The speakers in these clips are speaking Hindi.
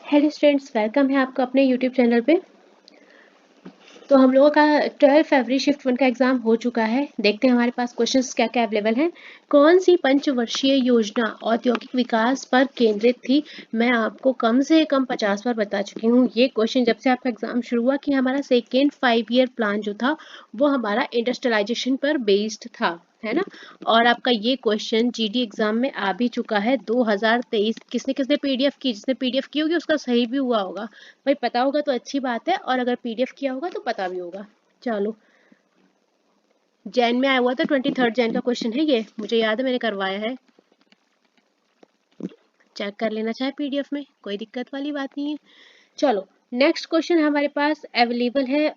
हेलो स्टूडेंट्स, वेलकम है आपका अपने यूट्यूब चैनल पे। तो हम लोगों का 12 फरवरी शिफ्ट 1 का एग्जाम हो चुका है। देखते हैं हमारे पास क्वेश्चंस क्या क्या अवेलेबल हैं। कौन सी पंचवर्षीय योजना औद्योगिक विकास पर केंद्रित थी? मैं आपको कम से कम 50 बार बता चुकी हूँ ये क्वेश्चन जब से आपका एग्जाम शुरू हुआ कि हमारा सेकेंड 5 ईयर प्लान जो था वो हमारा इंडस्ट्रियलाइजेशन पर बेस्ड था, है ना। और आपका ये क्वेश्चन जीडी एग्जाम में आ भी चुका है 2023। किसने किसने पीडीएफ की? जिसने पीडीएफ की होगी उसका सही भी हुआ होगा। भाई पता होगा तो अच्छी बात है, और अगर पीडीएफ किया होगा तो पता भी होगा। चलो, जैन में आया हुआ था, 23 जैन का क्वेश्चन है ये, मुझे याद है मैंने करवाया है। चेक कर लेना चाहे पीडीएफ में, कोई दिक्कत वाली बात नहीं है। चलो, नेक्स्ट क्वेश्चन हमारे पास अवेलेबल है।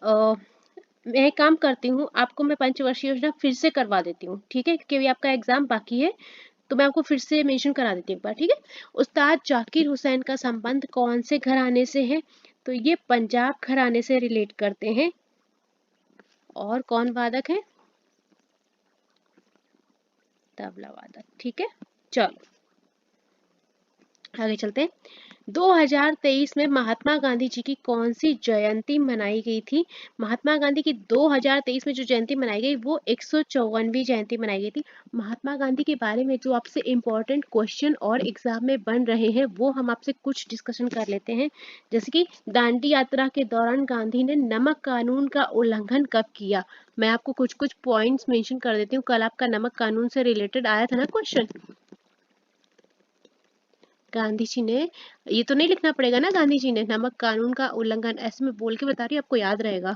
मैं एक काम करती हूँ, आपको मैं पंचवर्षीय योजना फिर से करवा देती हूँ, ठीक है, क्योंकि अभी आपका एग्जाम बाकी है। तो मैं आपको फिर से मेंशन करा देती हूँ एक बार, ठीक है। उस्ताद जाकिर हुसैन का संबंध कौन से घराने से है? तो ये पंजाब घराने से रिलेट करते हैं। और कौन वादक है? तबला वादक, ठीक है। चलो आगे चलते हैं। 2023 में महात्मा गांधी जी की कौन सी जयंती मनाई गई थी? महात्मा गांधी की 2023 में जो जयंती मनाई गई वो 154वीं जयंती मनाई गई थी। महात्मा गांधी के बारे में जो आपसे इम्पोर्टेंट क्वेश्चन और एग्जाम में बन रहे हैं वो हम आपसे कुछ डिस्कशन कर लेते हैं। जैसे कि दांडी यात्रा के दौरान गांधी ने नमक कानून का उल्लंघन कब किया? मैं आपको कुछ कुछ पॉइंट्स मेंशन कर देती हूँ। कल आपका नमक कानून से रिलेटेड आया था ना क्वेश्चन। गांधी जी ने, ये तो नहीं लिखना पड़ेगा ना, गांधी जी ने नमक कानून का उल्लंघन, ऐसे में बोल के बता रही हूँ, आपको याद रहेगा।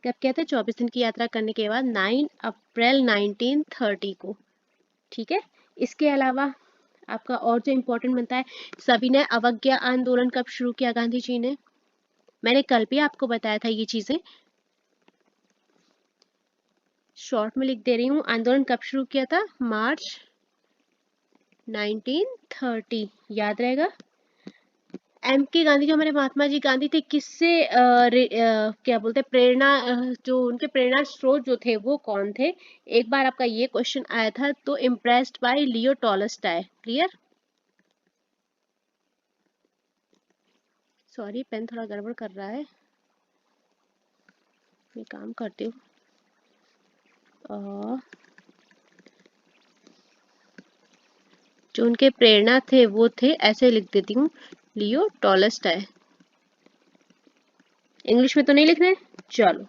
कब किया था? 24 दिन की यात्रा करने के बाद 9 अप्रैल 1930 को, ठीक है। इसके अलावा आपका और जो इम्पोर्टेंट बनता है, सविनय अवज्ञा आंदोलन कब शुरू किया गांधी जी ने? मैंने कल भी आपको बताया था ये चीजें, शॉर्ट में लिख दे रही हूँ। आंदोलन कब शुरू किया था? मार्च 1930, याद रहेगा। एम के गांधी, जो हमारे महात्मा जी गांधी थे, किससे क्या बोलते प्रेरणा, जो उनके प्रेरणा स्रोत जो थे वो कौन थे? एक बार आपका ये क्वेश्चन आया था, तो impressed by Leo Tolstoy. Clear? Sorry, pen थोड़ा गड़बड़ कर रहा है, मैं काम करती हूँ। जो उनके प्रेरणा थे वो थे, ऐसे लिख देती हूँ, लियो टॉलस्टॉय। इंग्लिश में तो नहीं लिखना है। चलो,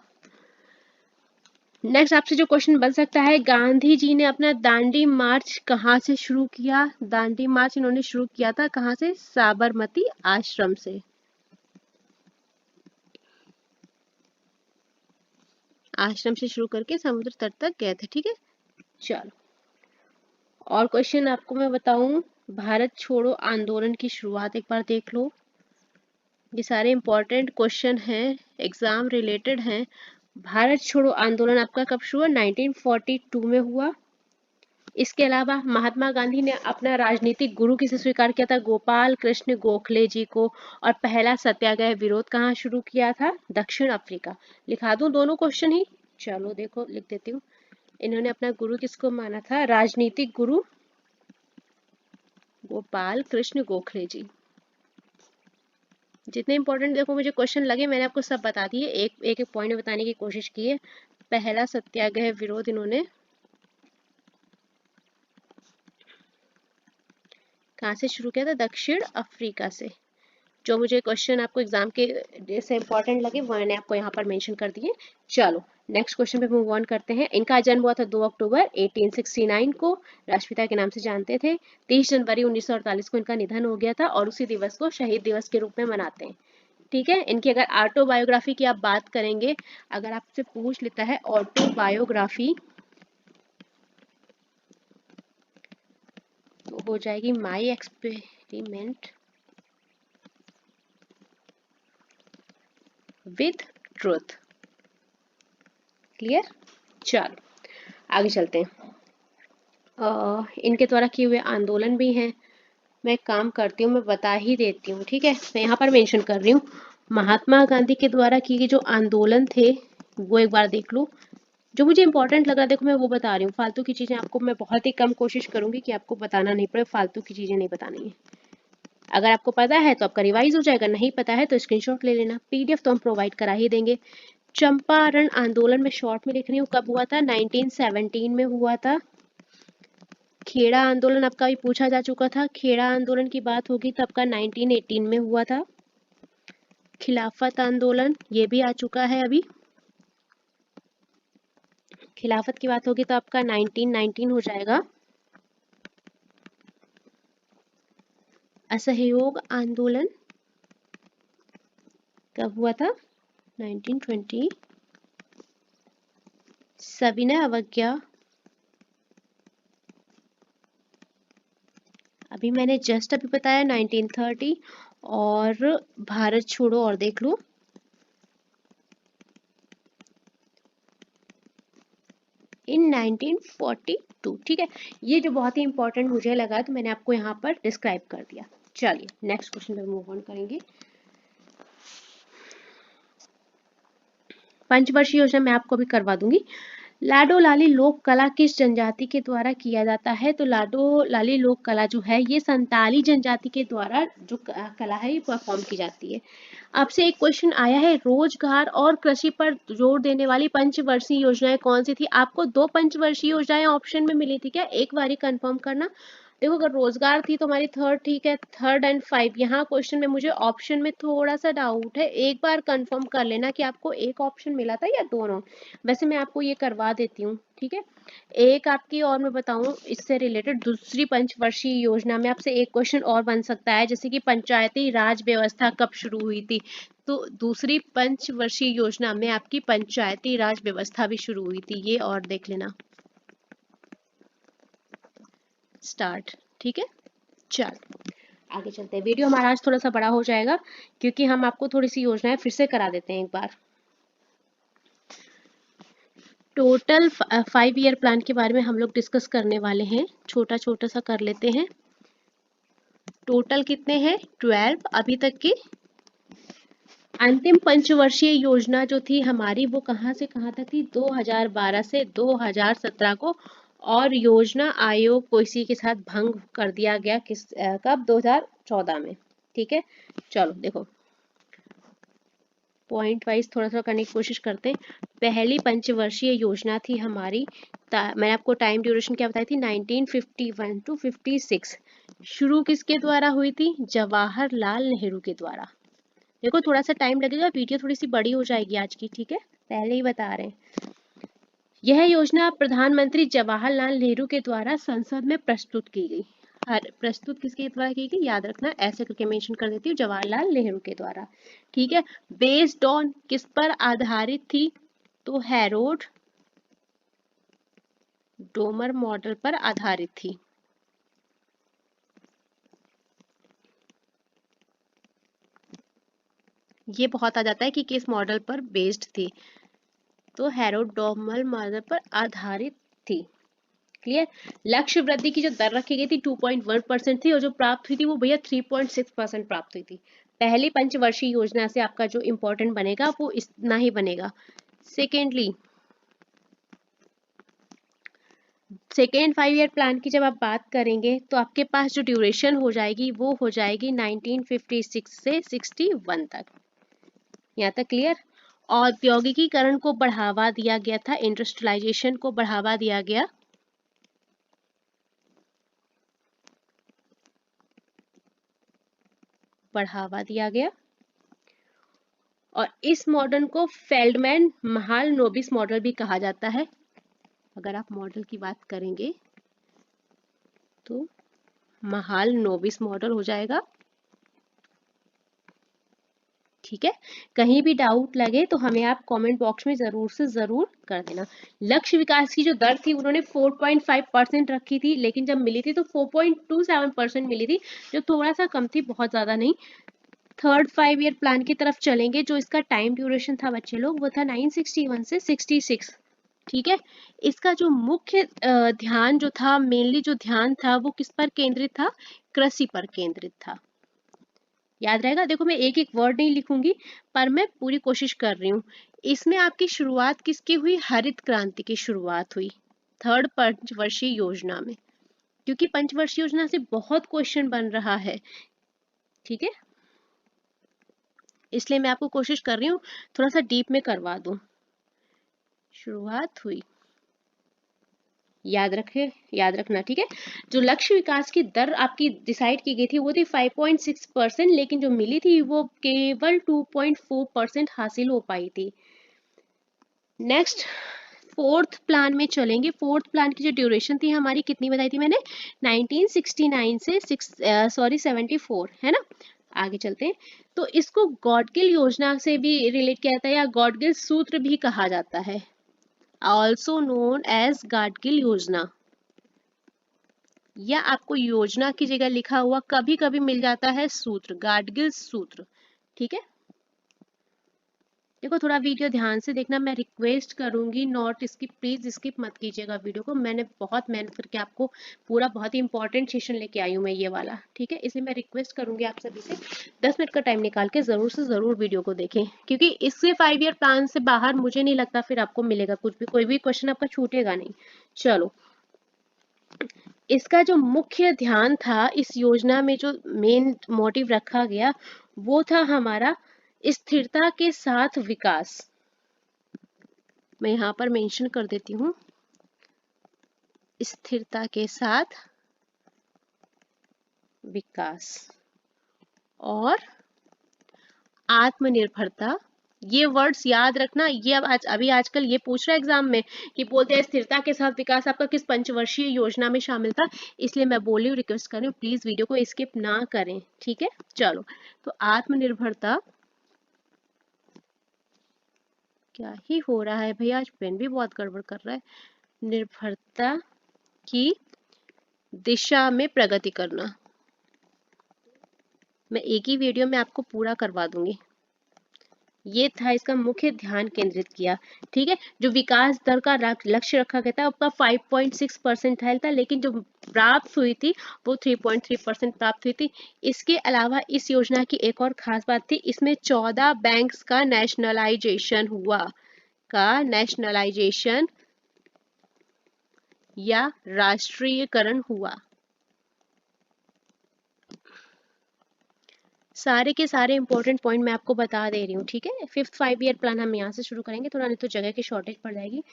नेक्स्ट आपसे जो क्वेश्चन बन सकता है, गांधी जी ने अपना दांडी मार्च कहाँ से शुरू किया? दांडी मार्च इन्होंने शुरू किया था कहाँ से? साबरमती आश्रम से। आश्रम से शुरू करके समुद्र तट तक गए थे, ठीक है। चलो, और क्वेश्चन आपको मैं बताऊं, भारत छोड़ो आंदोलन की शुरुआत एक बार देख लो। ये सारे इंपॉर्टेंट क्वेश्चन हैं, एग्जाम रिलेटेड हैं। भारत छोड़ो आंदोलन आपका कब शुरू हुआ? 1942 में हुआ। इसके अलावा महात्मा गांधी ने अपना राजनीतिक गुरु किसे स्वीकार किया था? गोपाल कृष्ण गोखले जी को। और पहला सत्याग्रह विरोध कहाँ शुरू किया था? दक्षिण अफ्रीका। लिखा दूं दोनों क्वेश्चन ही? चलो देखो, लिख देती हूँ। इन्होंने अपना गुरु किसको माना था? राजनीतिक गुरु गोपाल कृष्ण गोखले जी। जितने इंपॉर्टेंट देखो मुझे क्वेश्चन लगे मैंने आपको सब बता दिए, एक एक पॉइंट बताने की कोशिश की है। पहला सत्याग्रह विरोध इन्होंने कहाँ से शुरू किया था? दक्षिण अफ्रीका से। जो मुझे क्वेश्चन आपको एग्जाम के जैसे इंपॉर्टेंट लगे वो मैंने आपको यहाँ पर मेंशन कर दिए। चलो, नेक्स्ट क्वेश्चन पे मूव ऑन करते हैं। इनका जन्म हुआ था 2 अक्टूबर 1869 को, राष्ट्रपिता के नाम से जानते थे। 30 जनवरी 1948 को इनका निधन हो गया था, और उसी दिवस को शहीद दिवस के रूप में मनाते हैं, ठीक है। इनकी अगर ऑटोबायोग्राफी की आप बात करेंगे, अगर आपसे पूछ लेता है ऑटोबायोग्राफी, तो हो जाएगी my experiment with truth. Clear? चलो आगे चलते हैं। इनके द्वारा किए हुए आंदोलन भी हैं। मैं काम करती हूँ, मैं बता ही देती हूँ, ठीक है। मैं यहाँ पर मेंशन कर रही हूँ, महात्मा गांधी के द्वारा किए गए जो आंदोलन थे वो एक बार देख लो। जो मुझे इंपॉर्टेंट लग रहा है देखो मैं वो बता रही हूँ, फालतू की चीजें आपको मैं बहुत ही कम कोशिश करूंगी कि आपको बताना नहीं पड़े, फालतू की चीजें नहीं बतानी है। अगर आपको पता है तो आपका रिवाइज हो जाएगा, नहीं पता है तो स्क्रीनशॉट ले लेना, पीडीएफ तो हम प्रोवाइड करा ही देंगे। चंपारण आंदोलन में शॉर्ट में लिख रही हूँ, कब हुआ था? 1917 में हुआ था। खेड़ा आंदोलन आपका भी पूछा जा चुका था, खेड़ा आंदोलन की बात होगी तब का 1918 में हुआ था। खिलाफत आंदोलन ये भी आ चुका है अभी, खिलाफत की बात होगी तो आपका 1919 हो जाएगा। असहयोग आंदोलन कब हुआ था? 1920। सविनय अवज्ञा अभी मैंने जस्ट अभी बताया 1930, और भारत छोड़ो और देख लो, इन 1942। ठीक है, ये जो बहुत ही इंपॉर्टेंट मुझे लगा तो मैंने आपको यहाँ पर डिस्क्राइब कर दिया। चलिए नेक्स्ट क्वेश्चन पे मूव ऑन करेंगे। पंचवर्षीय योजना मैं आपको भी करवा दूंगी। लाडो लाली लोक कला किस जनजाति के द्वारा किया जाता है? तो लाडो लाली लोक कला जो है ये संताली जनजाति के द्वारा जो कला है ये परफॉर्म की जाती है। आपसे एक क्वेश्चन आया है, रोजगार और कृषि पर जोर देने वाली पंचवर्षीय योजनाएं कौन सी थी? आपको 2 पंचवर्षीय योजनाएं ऑप्शन में मिली थी क्या? एक बार ही कंफर्म करना। देखो अगर रोजगार थी तो हमारी थर्ड, ठीक है, 3rd and 5। यहाँ क्वेश्चन में मुझे ऑप्शन में थोड़ा सा डाउट है, एक बार कंफर्म कर लेना कि आपको एक ऑप्शन मिला था या दोनों। वैसे मैं आपको ये करवा देती हूँ, ठीक है। एक आपकी और मैं बताऊं इससे रिलेटेड दूसरी पंचवर्षीय योजना में आपसे एक क्वेश्चन और बन सकता है, जैसे कि पंचायती राज व्यवस्था कब शुरू हुई थी? तो दूसरी पंचवर्षीय योजना में आपकी पंचायती राज व्यवस्था भी शुरू हुई थी, ये और देख लेना। स्टार्ट, ठीक है। चल आगे चलते हैं, वीडियो हमारा आज थोड़ा सा बड़ा हो जाएगा क्योंकि हम आपको थोड़ी सी योजनाएं फिर से करा देते हैं एक बार। टोटल 5 ईयर प्लान के बारे में हम लोग डिस्कस करने वाले हैं, छोटा छोटा सा कर लेते हैं। टोटल कितने हैं? 12 अभी तक की। अंतिम पंचवर्षीय योजना जो थी हमारी वो कहाँ से कहाँ तक थी? 2012 से 2017 को, और योजना आयोग को इसी के साथ भंग कर दिया गया कब? 2014 में। ठीक है, चलो देखो पॉइंट वाइज थोड़ा सा करने की कोशिश करते हैं। पहली पंचवर्षीय योजना थी हमारी, मैंने आपको टाइम ड्यूरेशन क्या बताई थी? 1951 to 56। शुरू किसके द्वारा हुई थी? जवाहरलाल नेहरू के द्वारा। देखो थोड़ा सा टाइम लगेगा, वीडियो थोड़ी सी बड़ी हो जाएगी आज की, ठीक है, पहले ही बता रहे हैं। यह योजना प्रधानमंत्री जवाहरलाल नेहरू के द्वारा संसद में प्रस्तुत की गई। प्रस्तुत किसके द्वारा की गई? याद रखना, ऐसे करके मेंशन कर देती हूँ, जवाहरलाल नेहरू के द्वारा। ठीक है, बेस्ड ऑन किस पर आधारित थी? तो हैरोल्ड डोमर मॉडल पर आधारित थी। ये बहुत आ जाता है कि किस मॉडल पर बेस्ड थी, तो हैरोल्ड डोमर मॉडल पर आधारित थी। क्लियर। लक्ष्य वृद्धि की जो दर रखी गई थी 2.1% थी, और जो प्राप्त हुई थी वो भैया 3.6% प्राप्त हुई थी। पहली पंचवर्षीय योजना से आपका जो इंपॉर्टेंट बनेगा वो इतना ही बनेगा। सेकेंडली, सेकेंड 5 ईयर प्लान की जब आप बात करेंगे तो आपके पास जो ड्यूरेशन हो जाएगी वो हो जाएगी 1956 से 61 तक। यहाँ तक क्लियर। औद्योगिकीकरण को बढ़ावा दिया गया था, इंडस्ट्रियलाइजेशन को बढ़ावा दिया गया। और इस मॉडल को फेल्डमैन महालनोबिस मॉडल भी कहा जाता है। अगर आप मॉडल की बात करेंगे तो महालनोबिस मॉडल हो जाएगा। ठीक है, कहीं भी डाउट लगे तो हमें आप कमेंट बॉक्स में जरूर से जरूर कर देना। लक्ष्य विकास की जो दर थी उन्होंने 4.5% रखी थी, लेकिन जब मिली थी तो 4.27% मिली थी, जो थोड़ा सा कम थी, बहुत ज्यादा नहीं। थर्ड 5 ईयर प्लान की तरफ चलेंगे, जो इसका टाइम ड्यूरेशन था बच्चे लोग वो था 961 से 66। ठीक है, इसका जो मुख्य ध्यान जो था, मेनली जो ध्यान था वो किस पर केंद्रित था? कृषि पर केंद्रित था। याद रहेगा, देखो मैं एक एक वर्ड नहीं लिखूंगी पर मैं पूरी कोशिश कर रही हूँ। इसमें आपकी शुरुआत किसकी हुई? हरित क्रांति की शुरुआत हुई थर्ड पंचवर्षीय योजना में, क्योंकि पंचवर्षीय योजना से बहुत क्वेश्चन बन रहा है। ठीक है, इसलिए मैं आपको कोशिश कर रही हूँ थोड़ा सा डीप में करवा दूं। शुरुआत हुई, याद रखना। ठीक है, जो लक्ष्य विकास की दर आपकी डिसाइड की गई थी वो थी 5.6%, लेकिन जो मिली थी वो केवल 2.4% हासिल हो पाई थी। नेक्स्ट फोर्थ प्लान में चलेंगे। फोर्थ प्लान की जो ड्यूरेशन थी हमारी कितनी बताई थी मैंने? 1969 से 74 है ना। आगे चलते हैं। तो इसको गॉडगिल योजना से भी रिलेट किया जाता है या गॉडगिल सूत्र भी कहा जाता है, ऑल्सो नोन एज गाडगिल योजना, या आपको योजना की जगह लिखा हुआ कभी कभी मिल जाता है सूत्र, गाडगिल सूत्र। ठीक है, देखो थोड़ा वीडियो ध्यान से देखना, मैं रिक्वेस्ट करूंगी नॉट स्किप, प्लीज स्किप मत कीजिएगा वीडियो को। मैंने बहुत मेहनत करके आपको पूरा बहुत ही इंपॉर्टेंट सेशन लेके आई हूँ मैं ये वाला। ठीक है, इसलिए मैं रिक्वेस्ट करूंगी आप सभी से 10 मिनट का टाइम निकाल के जरूर से जरूर वीडियो को देखें, क्योंकि इससे 5 ईयर प्लान से बाहर मुझे नहीं लगता फिर आपको मिलेगा कुछ भी, कोई भी क्वेश्चन आपका छूटेगा नहीं। चलो, इसका जो मुख्य ध्यान था इस योजना में, जो मेन मोटिव रखा गया वो था हमारा स्थिरता के साथ विकास। मैं यहाँ पर मेंशन कर देती हूँ, स्थिरता के साथ विकास और आत्मनिर्भरता। ये वर्ड्स याद रखना, ये अब अभी आजकल ये पूछ रहा है एग्जाम में कि बोलते हैं स्थिरता के साथ विकास आपका किस पंचवर्षीय योजना में शामिल था, इसलिए मैं बोल रही हूँ, रिक्वेस्ट कर रही हूँ प्लीज वीडियो को स्किप ना करें। ठीक है, चलो, तो आत्मनिर्भरता, क्या ही हो रहा है भैया, आज पेन भी बहुत गड़बड़ कर रहा है। निर्भरता की दिशा में प्रगति करना, मैं एक ही वीडियो में आपको पूरा करवा दूंगी। ये था इसका मुख्य ध्यान केंद्रित किया। ठीक है, जो विकास दर का लक्ष्य रखा गया था आपका 5.6% था, लेकिन जो प्राप्त हुई थी वो 3.3% प्राप्त हुई थी। इसके अलावा इस योजना की एक और खास बात थी, इसमें 14 बैंक्स का नेशनलाइजेशन हुआ, या राष्ट्रीयकरण हुआ। सारे के सारे इंपॉर्टेंट पॉइंट मैं आपको बता दे रही हूँ। ठीक है, फिफ्थ 5 ईयर प्लान हम यहाँ से शुरू करेंगे, थोड़ा नहीं तो जगह की शॉर्टेज पड़ जाएगी।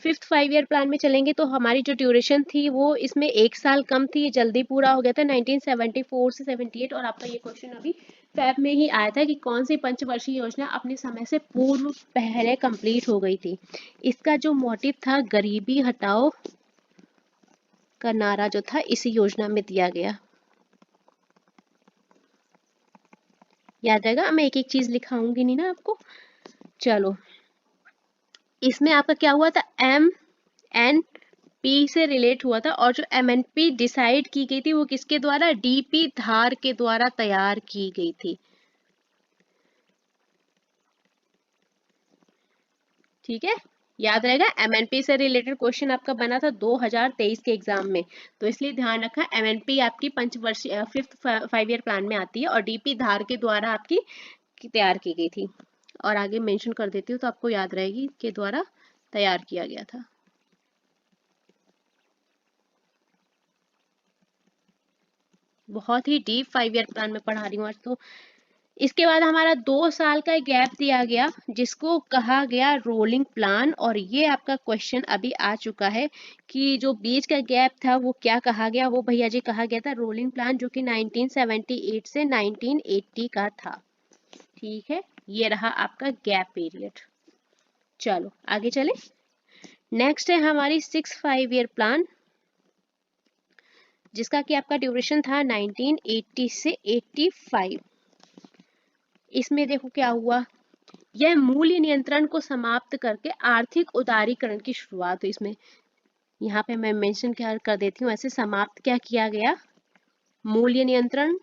फिफ्थ 5 ईयर प्लान में चलेंगे तो हमारी जो ड्यूरेशन थी वो इसमें 1 साल कम थी, जल्दी पूरा हो गया था 1974 से 78। और आपका ये क्वेश्चन अभी फैब में ही आया था कि कौन सी पंचवर्षीय योजना अपने समय से पूर्व पहले कंप्लीट हो गई थी। इसका जो मोटिव था गरीबी हटाओ का नारा जो था इसी योजना में दिया गया, याद रहेगा। मैं एक एक चीज लिखाऊंगी नहीं ना आपको। चलो, इसमें आपका क्या हुआ था, MNP से रिलेट हुआ था, और जो MNP डिसाइड की गई थी वो किसके द्वारा? DP धार के द्वारा तैयार की गई थी। ठीक है, याद रहेगा, MNP से रिलेटेड क्वेश्चन आपका बना था 2023 के एग्जाम में, तो इसलिए ध्यान रखा MNP आपकी पंचवर्षीय फिफ्थ 5 ईयर प्लान में आती है और DP धार के द्वारा आपकी तैयार की गई थी। और आगे मेंशन कर देती हूँ तो आपको याद रहेगी के द्वारा तैयार किया गया था। बहुत ही डीप 5 ईयर प्लान में पढ़ा रही हूँ आज तो। इसके बाद हमारा 2 साल का गैप दिया गया जिसको कहा गया रोलिंग प्लान, और ये आपका क्वेश्चन अभी आ चुका है कि जो बीच का गैप था वो क्या कहा गया? वो भैया जी कहा गया था रोलिंग प्लान, जो कि 1978 से 1980 का था। ठीक है, ये रहा आपका गैप पीरियड। चलो आगे चले। नेक्स्ट है हमारी 6 5 ईयर प्लान, जिसका कि आपका ड्यूरेशन था 1980 से 85। इसमें देखो क्या हुआ, यह मूल्य नियंत्रण को समाप्त करके आर्थिक उदारीकरण की शुरुआत हुई। इसमें यहाँ पे मैं मेंशन क्या कर देती हूँ, ऐसे समाप्त क्या किया गया? मूल्य नियंत्रण।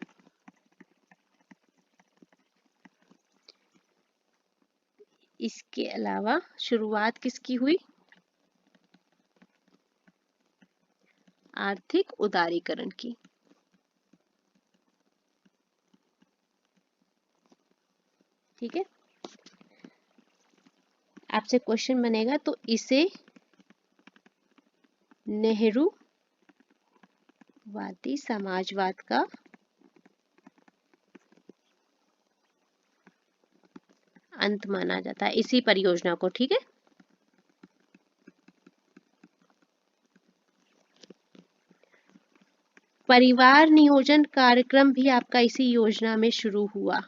इसके अलावा शुरुआत किसकी हुई? आर्थिक उदारीकरण की। ठीक है, आपसे क्वेश्चन बनेगा तो इसे नेहरूवादी समाजवाद का अंत माना जाता है, इसी परियोजना को। ठीक है, परिवार नियोजन कार्यक्रम भी आपका इसी योजना में शुरू हुआ।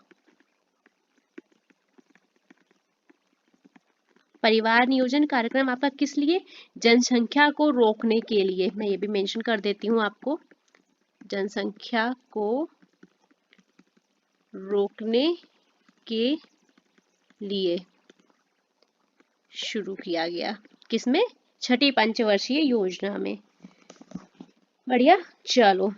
परिवार नियोजन कार्यक्रम आपका किस लिए? जनसंख्या को रोकने के लिए। मैं ये भी मेंशन कर देती हूँ आपको, जनसंख्या को रोकने के लिए शुरू किया गया। किसमें? छठी पंचवर्षीय योजना में। बढ़िया। चलो,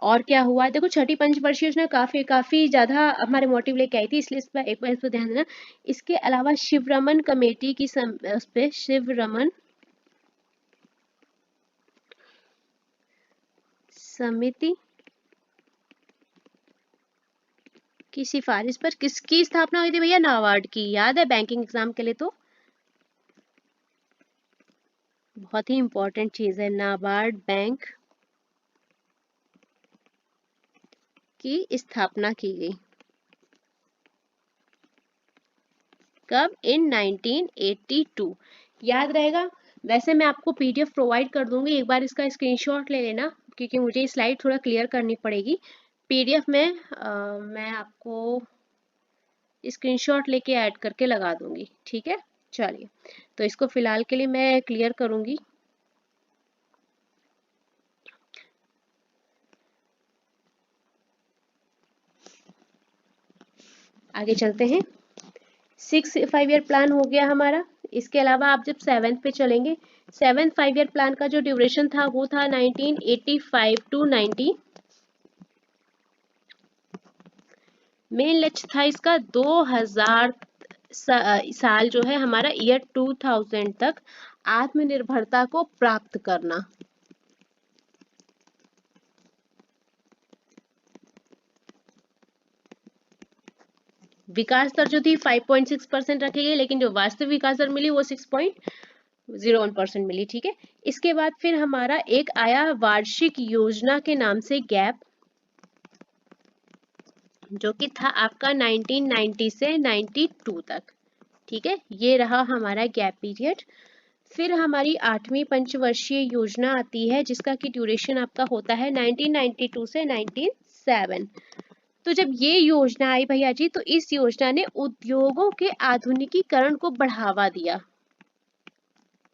और क्या हुआ? देखो, छठी पंचवर्षीय योजना काफी ज्यादा हमारे मोटिव लेके आई थी, इसलिए इस पर एक बार इस पर ध्यान देना। इसके अलावा शिवरमन कमेटी की उस पे शिवरमन समिति की सिफारिश पर किसकी स्थापना हुई थी भैया? नाबार्ड की। याद है बैंकिंग एग्जाम के लिए तो बहुत ही इंपॉर्टेंट चीज है, नाबार्ड बैंक की स्थापना की गई। कब? इन 1982। याद रहेगा। वैसे मैं आपको पीडीएफ प्रोवाइड कर दूंगी, एक बार इसका स्क्रीनशॉट ले लेना, क्योंकि मुझे स्लाइड थोड़ा क्लियर करनी पड़ेगी। पीडीएफ में मैं आपको स्क्रीनशॉट लेके ऐड करके लगा दूंगी। ठीक है, चलिए, तो इसको फिलहाल के लिए मैं क्लियर करूंगी। आगे चलते हैं। 6 5 ईयर प्लान हो गया हमारा। इसके अलावा आप जब 7th पे चलेंगे, 7th 5 ईयर प्लान का जो ड्यूरेशन था वो था 1985 टू 90। मेन लक्ष्य था इसका 2000 साल जो है हमारा ईयर 2000 तक आत्मनिर्भरता को प्राप्त करना। विकास दर जो थी 5.6% रखी गई, लेकिन जो वास्तविक विकास दर मिली वो 6.01% मिली। ठीक है, इसके बाद फिर हमारा एक आया वार्षिक योजना के नाम से गैप, जो कि था आपका 1990 से 92 तक। ठीक है, ये रहा हमारा गैप पीरियड। फिर हमारी 8वीं पंचवर्षीय योजना आती है, जिसका की ड्यूरेशन आपका होता है 1992 से 97। तो जब ये योजना आई भैया जी, तो इस योजना ने उद्योगों के आधुनिकीकरण को बढ़ावा दिया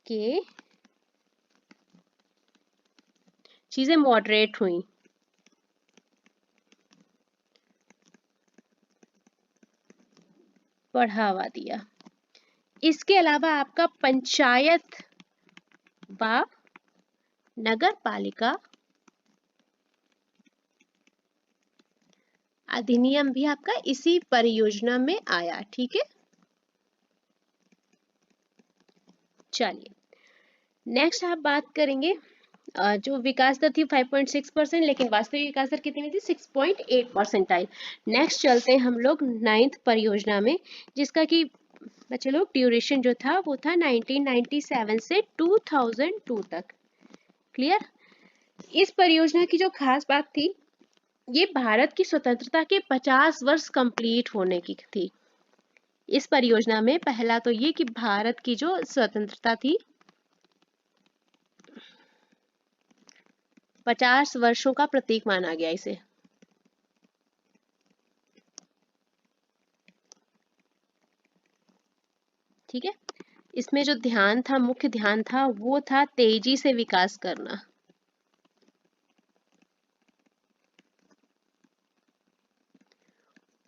कि चीजें मॉडरेट हुई। बढ़ावा दिया। इसके अलावा आपका पंचायत व नगर पालिका अधिनियम भी आपका इसी परियोजना में आया। ठीक है, चलिए नेक्स्ट आप बात करेंगे। जो विकास दर थी 5.6%, लेकिन वास्तविक विकास दर कितनी थी? 6.8% आई। नेक्स्ट चलते हैं हम लोग 9th परियोजना में, जिसका कि बच्चे लोग ड्यूरेशन जो था वो था 1997 से 2002 तक। क्लियर? इस परियोजना की जो खास बात थी, ये भारत की स्वतंत्रता के 50 वर्ष कंप्लीट होने की थी। इस परियोजना में पहला तो ये कि भारत की जो स्वतंत्रता थी 50 वर्षों का प्रतीक माना गया इसे। ठीक है, इसमें जो ध्यान था, मुख्य ध्यान था, वो था तेजी से विकास करना।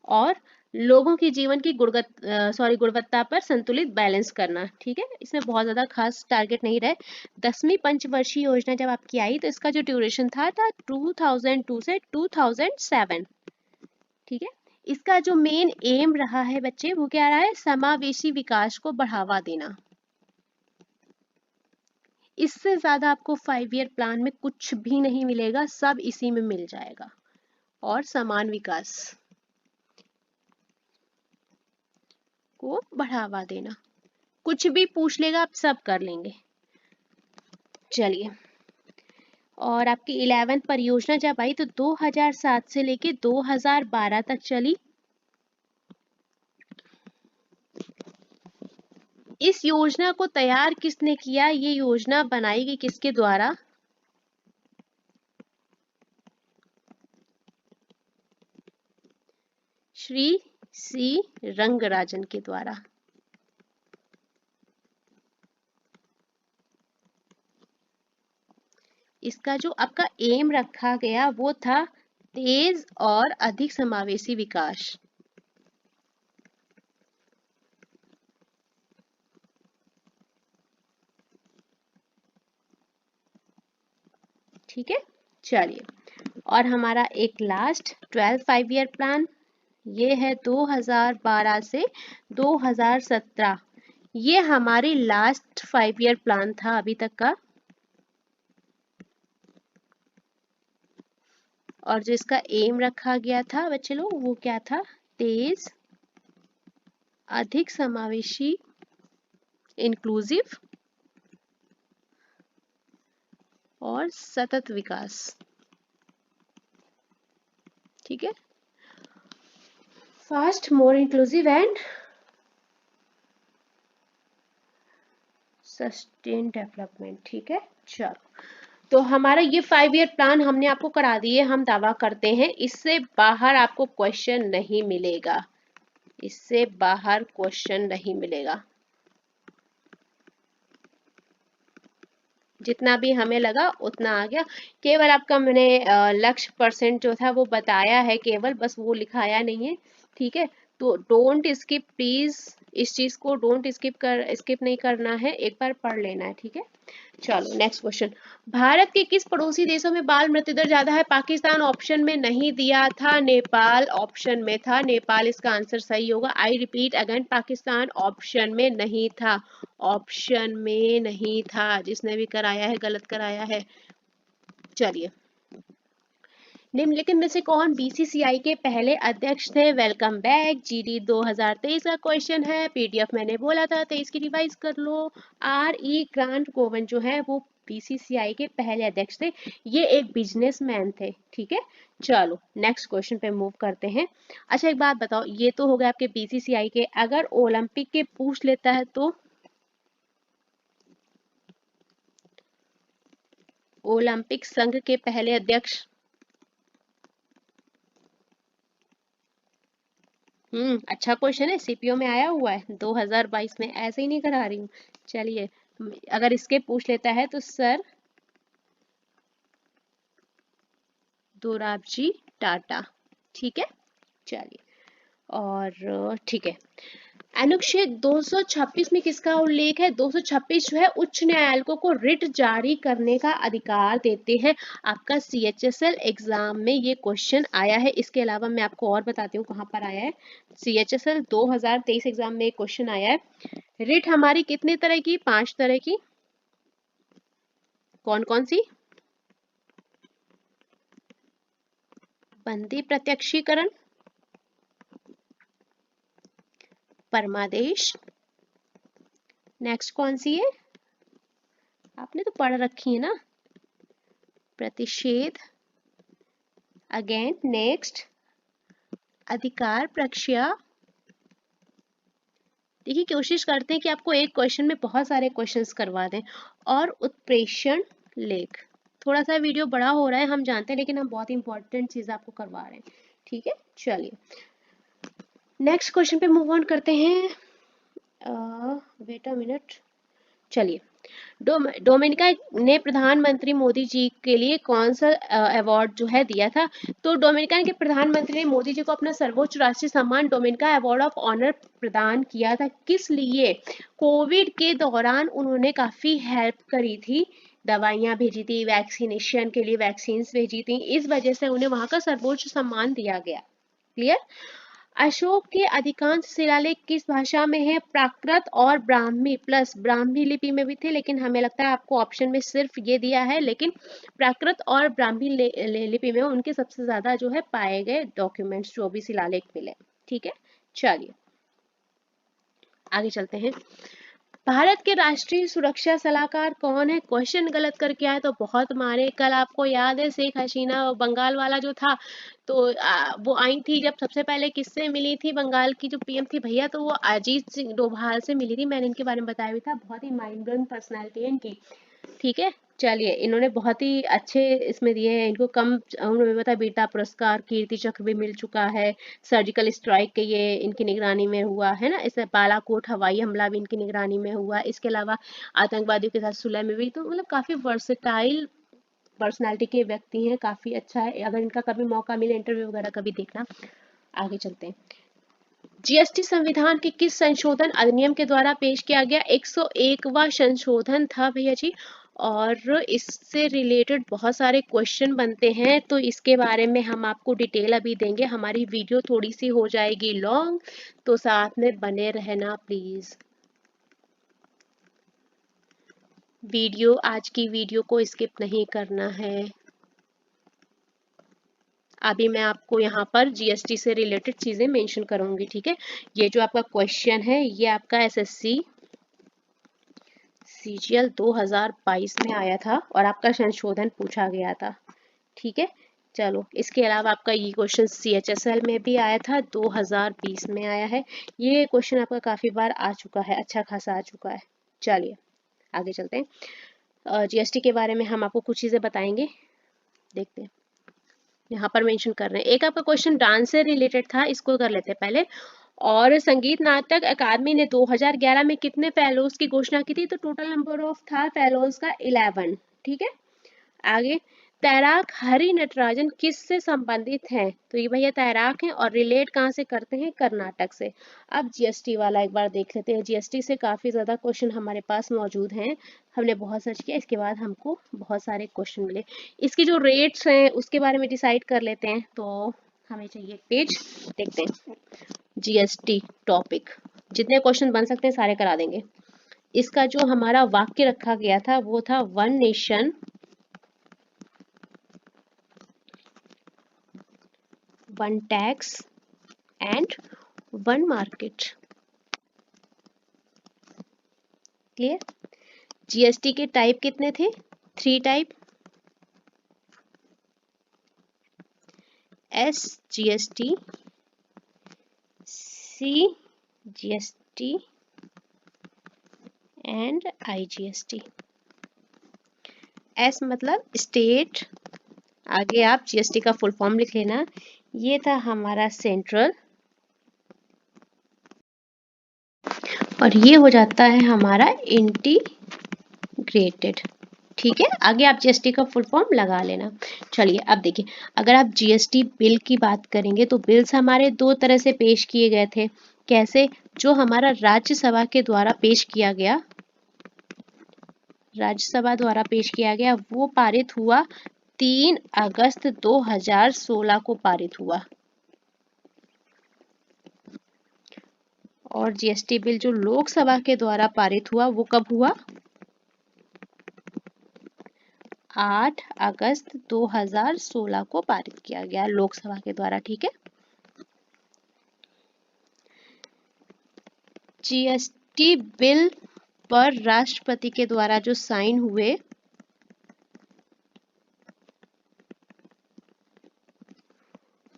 और लोगों की जीवन की गुणवत्ता पर संतुलित बैलेंस करना। ठीक है, इसमें बहुत ज्यादा खास टारगेट नहीं रहे। 10वीं पंचवर्षीय योजना जब आपकी आई, तो इसका जो ड्यूरेशन था 2002 से 2007। ठीक है, इसका जो मेन एम रहा है बच्चे, वो क्या रहा है? समावेशी विकास को बढ़ावा देना। इससे ज्यादा आपको 5 ईयर प्लान में कुछ भी नहीं मिलेगा, सब इसी में मिल जाएगा। और समान विकास को बढ़ावा देना। कुछ भी पूछ लेगा आप सब कर लेंगे। चलिए, और आपकी 11th परियोजना जब आई तो 2007 से लेके 2012 तक चली। इस योजना को तैयार किसने किया, ये योजना बनाई गई किसके द्वारा? श्री सी रंगराजन के द्वारा। इसका जो आपका एम रखा गया वो था तेज और अधिक समावेशी विकास। ठीक है, चलिए, और हमारा एक लास्ट 12 5 ईयर प्लान, ये है 2012 से 2017। ये हमारी लास्ट 5 ईयर प्लान था अभी तक का। और जो इसका एम रखा गया था बच्चे लोग वो क्या था? तेज, अधिक समावेशी, इंक्लूसिव और सतत विकास। ठीक है, fast, more inclusive and sustain development. ठीक है, चलो, तो हमारा ये 5 ईयर प्लान हमने आपको करा दिए। हम दावा करते हैं इससे बाहर आपको क्वेश्चन नहीं मिलेगा, इससे बाहर क्वेश्चन नहीं मिलेगा। जितना भी हमें लगा उतना आ गया। केवल आपका मैंने लक्ष्य परसेंट जो था वो बताया है केवल, बस वो लिखाया नहीं है। ठीक है, तो डोंट स्किप प्लीज, इस चीज को डोंट स्किप नहीं करना है, एक बार पढ़ लेना है। ठीक है, चलो नेक्स्ट क्वेश्चन। भारत के किस पड़ोसी देशों में बाल मृत्यु दर ज्यादा है? पाकिस्तान ऑप्शन में नहीं दिया था, नेपाल ऑप्शन में था। नेपाल इसका आंसर सही होगा। I repeat again, Pakistan option में नहीं था, ऑप्शन में नहीं था। जिसने भी कराया है गलत कराया है। चलिए, निम्नलिखित में से कौन बीसीसीआई के पहले अध्यक्ष थे? वेलकम बैक, जीडी 2023 का क्वेश्चन है। पीडीएफ मैंने बोला था 23 की रिवाइज कर लो। RE ग्रांट गोविंद जो है वो बीसीसीआई के पहले अध्यक्ष थे। ये एक बिजनेसमैन थे। ठीक है, चलो नेक्स्ट क्वेश्चन पे मूव करते हैं। अच्छा, एक बात बताओ, ये तो हो गए आपके बीसीसीआई के, अगर ओलंपिक के पूछ लेता है तो? ओलंपिक संघ के पहले अध्यक्ष? अच्छा क्वेश्चन है, सीपीओ में आया हुआ है 2022 में, ऐसे ही नहीं करा रही हूँ। चलिए, अगर इसके पूछ लेता है तो सर दोराबजी टाटा। ठीक है, चलिए, और ठीक है, अनुच्छेद 226 में किसका उल्लेख है? 226 जो है उच्च न्यायालयों को रिट जारी करने का अधिकार देते हैं। आपका CHSL एग्जाम में ये क्वेश्चन आया है। इसके अलावा मैं आपको और बताती हूँ कहाँ पर आया है। CHSL 2023 एग्जाम में एक क्वेश्चन आया है। रिट हमारी कितने तरह की? 5 तरह की। कौन कौन सी? बंदी प्रत्यक्षीकरण, परमादेश, नेक्स्ट कौन सी है? आपने तो पढ़ रखी है ना, प्रतिषेध, अगेन, नेक्स्ट अधिकार प्रक्रिया। देखिए, कोशिश करते हैं कि आपको एक क्वेश्चन में बहुत सारे क्वेश्चंस करवा दें। और उत्प्रेषण लेख, थोड़ा सा वीडियो बड़ा हो रहा है हम जानते हैं, लेकिन हम बहुत इंपॉर्टेंट चीज आपको करवा रहे हैं। ठीक है, चलिए नेक्स्ट क्वेश्चन पे मूव ऑन करते हैं। Wait a minute. चलिए, डोमिनिका ने प्रधानमंत्री मोदी जी के लिए कौन सा अवार्ड जो है दिया था? तो डोमिनिका के प्रधानमंत्री ने मोदी जी को अपना सर्वोच्च राष्ट्रीय सम्मान डोमिनिका अवार्ड ऑफ ऑनर प्रदान किया था। किस लिए? कोविड के दौरान उन्होंने काफी हेल्प करी थी, दवाइयां भेजी थी, वैक्सीनेशन के लिए वैक्सीन भेजी थी, इस वजह से उन्हें वहां का सर्वोच्च सम्मान दिया गया। क्लियर? अशोक के अधिकांश शिलालेख किस भाषा में है? प्राकृत और ब्राह्मी, प्लस ब्राह्मी लिपि में भी थे, लेकिन हमें लगता है आपको ऑप्शन में सिर्फ ये दिया है, लेकिन प्राकृत और ब्राह्मी लिपि में उनके सबसे ज्यादा जो है पाए गए डॉक्यूमेंट्स जो भी शिलालेख मिले। ठीक है, चलिए आगे चलते हैं। भारत के राष्ट्रीय सुरक्षा सलाहकार कौन है? क्वेश्चन गलत करके आए तो बहुत मारे। कल आपको याद है शेख हसीना बंगाल वाला जो था, तो वो आई थी जब सबसे पहले किससे मिली थी? बंगाल की जो पीएम थी भैया, तो वो अजीत सिंह डोभाल से मिली थी। मैंने इनके बारे में बताया भी था, बहुत ही माइंड ब्लोइंग पर्सनैलिटी है इनकी। ठीक है, चलिए, इन्होंने बहुत ही अच्छे इसमें दिए हैं। इनको कम उन्होंने बताया वीरता पुरस्कार, कीर्ति चक्र भी मिल चुका है। सर्जिकल स्ट्राइक के ये इनकी निगरानी में हुआ है ना, इससे बालाकोट हवाई हमला भी इनकी निगरानी में हुआ। इसके अलावा आतंकवादियों के साथ सुलह में भी, तो मतलब काफी वर्सेटाइल पर्सनालिटी के व्यक्ति हैं। काफी अच्छा है, अगर इनका कभी मौका मिले इंटरव्यू वगैरह कभी देखना। आगे चलते हैं। जीएसटी संविधान के किस संशोधन अधिनियम के द्वारा पेश किया गया? 101वां संशोधन था भैया जी, और इससे रिलेटेड बहुत सारे क्वेश्चन बनते हैं, तो इसके बारे में हम आपको डिटेल अभी देंगे। हमारी वीडियो थोड़ी सी हो जाएगी लॉन्ग, तो साथ में बने रहना प्लीज। वीडियो, आज की वीडियो को स्किप नहीं करना है। अभी मैं आपको यहाँ पर जीएसटी से रिलेटेड चीजें मेंशन करूंगी, ठीक है। ये जो आपका क्वेश्चन है, ये आपका एसएससी सीजीएल 2022 में आया था और आपका संशोधन पूछा गया था, ठीक है। चलो, इसके अलावा आपका ये क्वेश्चन सीएचएसएल में भी आया था, 2020 में आया है। ये क्वेश्चन आपका काफी बार आ चुका है, अच्छा खासा आ चुका है। चलिए आगे चलते हैं। जीएसटी के बारे में हम आपको कुछ चीजें बताएंगे, देखते हैं। यहाँ पर मेंशन कर रहे हैं। एक आपका क्वेश्चन डांस से रिलेटेड था, इसको कर लेते हैं पहले। और संगीत नाटक अकादमी ने 2011 में कितने फेलोज की घोषणा की थी? तो टोटल नंबर ऑफ था फेलोज का 11, ठीक है। आगे, तैराक हरि नटराजन किससे संबंधित हैं? तो ये भैया तैराक हैं और रिलेट कहाँ से करते हैं? कर्नाटक से। अब जीएसटी वाला एक बार देख लेते हैं। जीएसटी से काफी ज्यादा क्वेश्चन हमारे पास मौजूद हैं, हमने बहुत सर्च किया, इसके बाद हमको बहुत सारे क्वेश्चन मिले। इसकी जो रेट्स हैं उसके बारे में डिसाइड कर लेते हैं। तो हमें चाहिए एक पेज, देखते हैं। जीएसटी टॉपिक, जितने क्वेश्चन बन सकते हैं सारे करा देंगे। इसका जो हमारा वाक्य रखा गया था वो था one nation one tax and one market. Clear? GST के टाइप कितने थे? 3 type. S GST, C GST and IGST. S मतलब स्टेट, आगे आप जीएसटी का फुल फॉर्म लिख लेना। ये था हमारा सेंट्रल, और ये हो जाता है हमारा इंटीग्रेटेड, ठीक है। आगे आप जीएसटी का फुल फॉर्म लगा लेना। चलिए अब देखिए, अगर आप जीएसटी बिल की बात करेंगे तो बिल्स हमारे दो तरह से पेश किए गए थे। कैसे? जो हमारा राज्यसभा के द्वारा पेश किया गया, राज्यसभा द्वारा पेश किया गया, वो पारित हुआ 3 अगस्त 2016 को पारित हुआ। और जीएसटी बिल जो लोकसभा के द्वारा पारित हुआ वो कब हुआ? 8 अगस्त 2016 को पारित किया गया लोकसभा के द्वारा, ठीक है। जीएसटी बिल पर राष्ट्रपति के द्वारा जो साइन हुए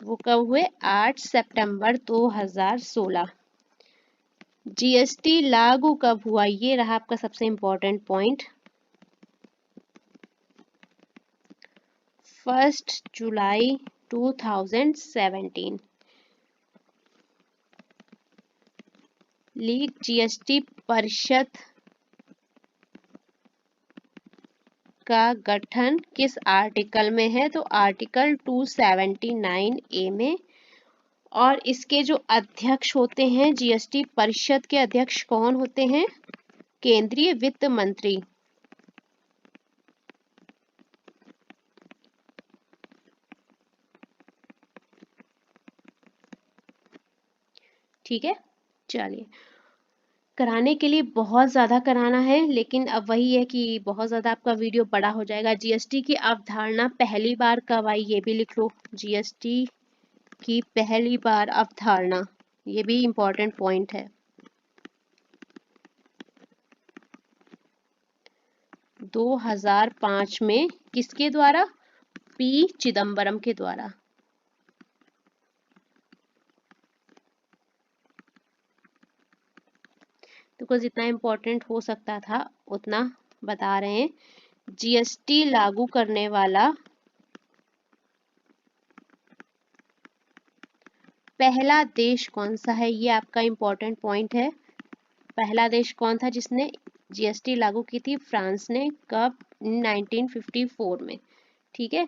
वो कब हुए? 8 सितंबर 2016। जीएसटी लागू कब हुआ? ये रहा आपका सबसे इंपॉर्टेंट पॉइंट, 1 जुलाई 2017। लीग जीएसटी परिषद का गठन किस आर्टिकल में है? तो आर्टिकल 279A में। और इसके जो अध्यक्ष होते हैं, जीएसटी परिषद के अध्यक्ष कौन होते हैं? केंद्रीय वित्त मंत्री। ठीक है, चलिए। कराने के लिए बहुत ज़्यादा कराना है, लेकिन अब वही है कि बहुत ज़्यादा आपका वीडियो बड़ा हो जाएगा। जीएसटी की अवधारणा पहली बार कब आई? ये भी लिख लो, जीएसटी की पहली बार अवधारणा, ये भी इम्पोर्टेंट पॉइंट है। 2005 में किसके द्वारा? पी चिदम्बरम के द्वारा। तो कुछ जितना इम्पोर्टेंट हो सकता था उतना बता रहे हैं। जीएसटी लागू करने वाला पहला देश कौन सा है, ये आपका इम्पोर्टेंट पॉइंट है। पहला देश कौन था जिसने जीएसटी लागू की थी? फ्रांस ने। कब? 1954 में। ठीक है,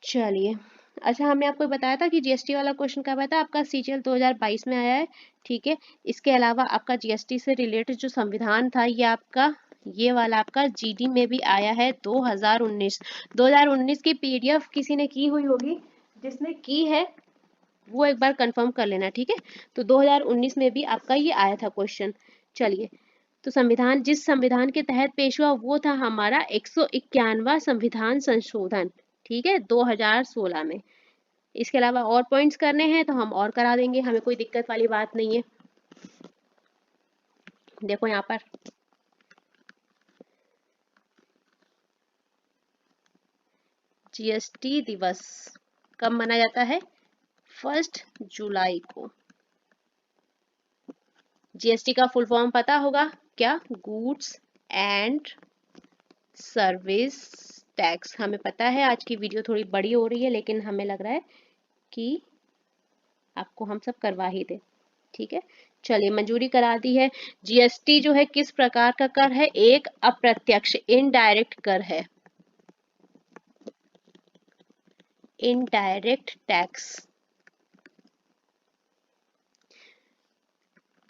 चलिए। अच्छा, हमने आपको बताया था कि जीएसटी वाला क्वेश्चन कब आया था? आपका सीजीएल 2022 में आया है। ठीक है, इसके अलावा आपका जीएसटी से रिलेटेड जो संविधान था ये वाला आपका जीडी में भी आया है 2019 की पीडीएफ किसी ने की हुई होगी, जिसने की है वो एक बार कंफर्म कर लेना। ठीक है, तो 2019 में भी आपका ये आया था क्वेश्चन। चलिए, तो संविधान, जिस संविधान के तहत पेश हुआ वो था हमारा 151वां संविधान संशोधन। ठीक है, 2016 में। इसके अलावा और पॉइंट्स करने हैं तो हम और करा देंगे, हमें कोई दिक्कत वाली बात नहीं है। देखो यहाँ पर जीएसटी दिवस कब मनाया जाता है? 1 जुलाई को। जीएसटी का फुल फॉर्म पता होगा क्या? Goods and service tax. हमें पता है, आज की वीडियो थोड़ी बड़ी हो रही है, लेकिन हमें लग रहा है कि आपको हम सब करवा ही दे। ठीक है, चलिए, मंजूरी करा दी है। जीएसटी जो है किस प्रकार का कर है? एक अप्रत्यक्ष इनडायरेक्ट कर है, इनडायरेक्ट टैक्स।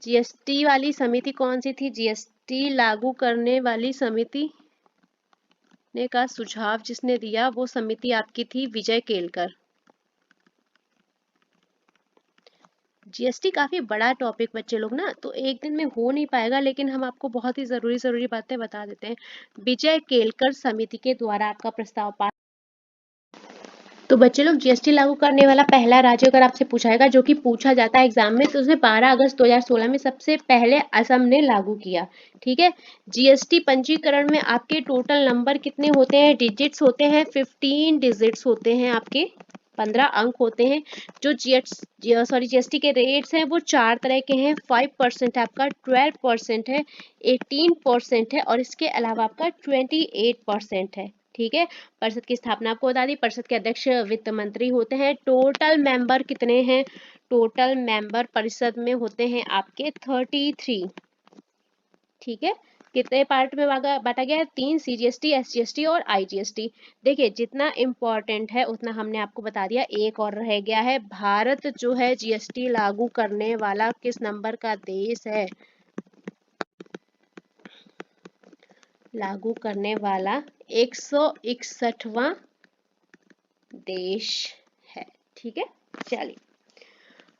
जीएसटी वाली समिति कौन सी थी? जीएसटी लागू करने वाली समिति ने का सुझाव जिसने दिया वो समिति आपकी थी विजय केलकर। जीएसटी काफी बड़ा टॉपिक बच्चे लोग ना, तो एक दिन में हो नहीं पाएगा, लेकिन हम आपको बहुत ही जरूरी बातें बता देते हैं। विजय केलकर समिति के द्वारा आपका प्रस्ताव पास। तो बच्चे लोग, जीएसटी लागू करने वाला पहला राज्य अगर आपसे पूछाएगा, जो कि पूछा जाता है एग्जाम में, तो उसमें 12 अगस्त 2016 में सबसे पहले असम ने लागू किया। ठीक है, जीएसटी पंजीकरण में आपके टोटल नंबर कितने होते हैं? डिजिट्स होते हैं 15 डिजिट्स होते हैं आपके, 15 अंक होते हैं। जो जीएसटी के रेट्स हैं वो 4 तरह के हैं। 5% है आपका, 12% है, 18% है, और इसके अलावा आपका 28% है। ठीक है, परिषद की स्थापना आपको बता दी। परिषद के अध्यक्ष वित्त मंत्री होते हैं। टोटल मेंबर कितने हैं? टोटल मेंबर परिषद में होते हैं आपके 33। ठीक है, कितने पार्ट में बांटा गया है? 3, सीजीएसटी, एसजीएसटी और आईजीएसटी। देखिए, जितना इम्पोर्टेंट है उतना हमने आपको बता दिया। एक और रह गया है, भारत जो है जीएसटी लागू करने वाला किस नंबर का देश है? लागू करने वाला 161वां देश है। ठीक है, चलिए।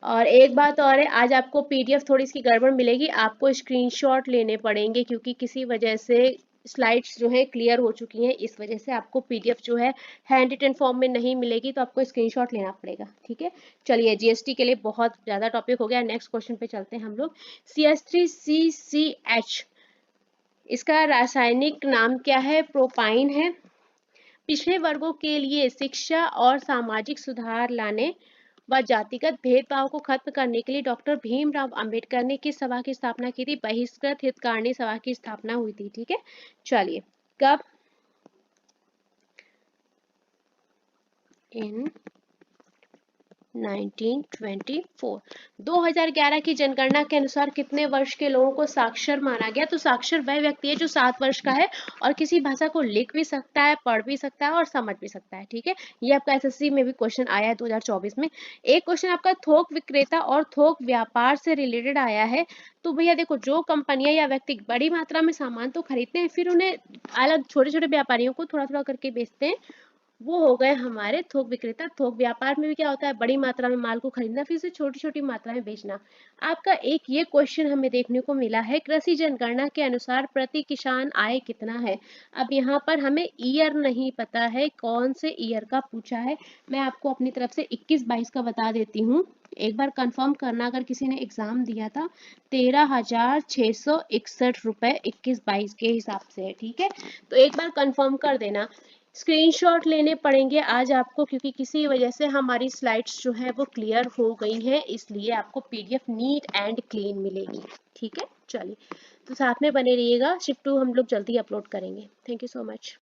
और एक बात और है, आज आपको पीडीएफ थोड़ी सी गड़बड़ मिलेगी, आपको स्क्रीनशॉट लेने पड़ेंगे, क्योंकि किसी वजह से स्लाइड्स जो है क्लियर हो चुकी हैं, इस वजह से आपको पीडीएफ जो है हैंड रिटन फॉर्म में नहीं मिलेगी, तो आपको स्क्रीनशॉट लेना पड़ेगा। ठीक है, चलिए, जीएसटी के लिए बहुत ज्यादा टॉपिक हो गया। नेक्स्ट क्वेश्चन पे चलते हैं हम लोग। CH3CCH, इसका रासायनिक नाम क्या है? प्रोपाइन है। पिछड़े वर्गों के लिए शिक्षा और सामाजिक सुधार लाने व जातिगत भेदभाव को खत्म करने के लिए डॉक्टर भीमराव अंबेडकर ने किस सभा की स्थापना की थी? बहिष्कृत हितकारिणी सभा की स्थापना हुई थी। ठीक है, चलिए, कब? इन 1924। 2011 की जनगणना के अनुसार कितने वर्ष के लोगों को साक्षर माना गया? तो साक्षर वह व्यक्ति है जो 7 वर्ष का है और किसी भाषा को लिख भी सकता है, पढ़ भी सकता है और समझ भी सकता है। ठीक है, ये आपका एसएससी में भी क्वेश्चन आया है 2024 में। एक क्वेश्चन आपका थोक विक्रेता और थोक व्यापार से रिलेटेड आया है। तो भैया देखो, जो कंपनियां या व्यक्ति बड़ी मात्रा में सामान तो खरीदते हैं, फिर उन्हें अलग छोटे छोटे व्यापारियों को थोड़ा थोड़ा करके बेचते हैं, वो हो गए हमारे थोक विक्रेता। थोक व्यापार में भी क्या होता है? बड़ी मात्रा में माल को खरीदना, फिर से छोटी छोटी मात्रा में बेचना। आपका एक ये क्वेश्चन हमें देखने को मिला है, कृषि जनगणना के अनुसार प्रति किसान आय कितना है? अब यहाँ पर हमें ईयर नहीं पता है, कौन से ईयर का पूछा है। मैं आपको अपनी तरफ से 21-22 का बता देती हूँ। एक बार कंफर्म करना, अगर किसी ने एग्जाम दिया था 13,661 रुपए 21-22 के हिसाब से है, ठीक है। तो एक बार कंफर्म कर देना। स्क्रीनशॉट लेने पड़ेंगे आज आपको, क्योंकि किसी वजह से हमारी स्लाइड्स जो है वो क्लियर हो गई हैं, इसलिए आपको पीडीएफ नीट एंड क्लीन मिलेगी, ठीक है। चलिए, तो साथ में बने रहिएगा, शिफ्ट 2 हम लोग जल्दी अपलोड करेंगे। Thank you so much.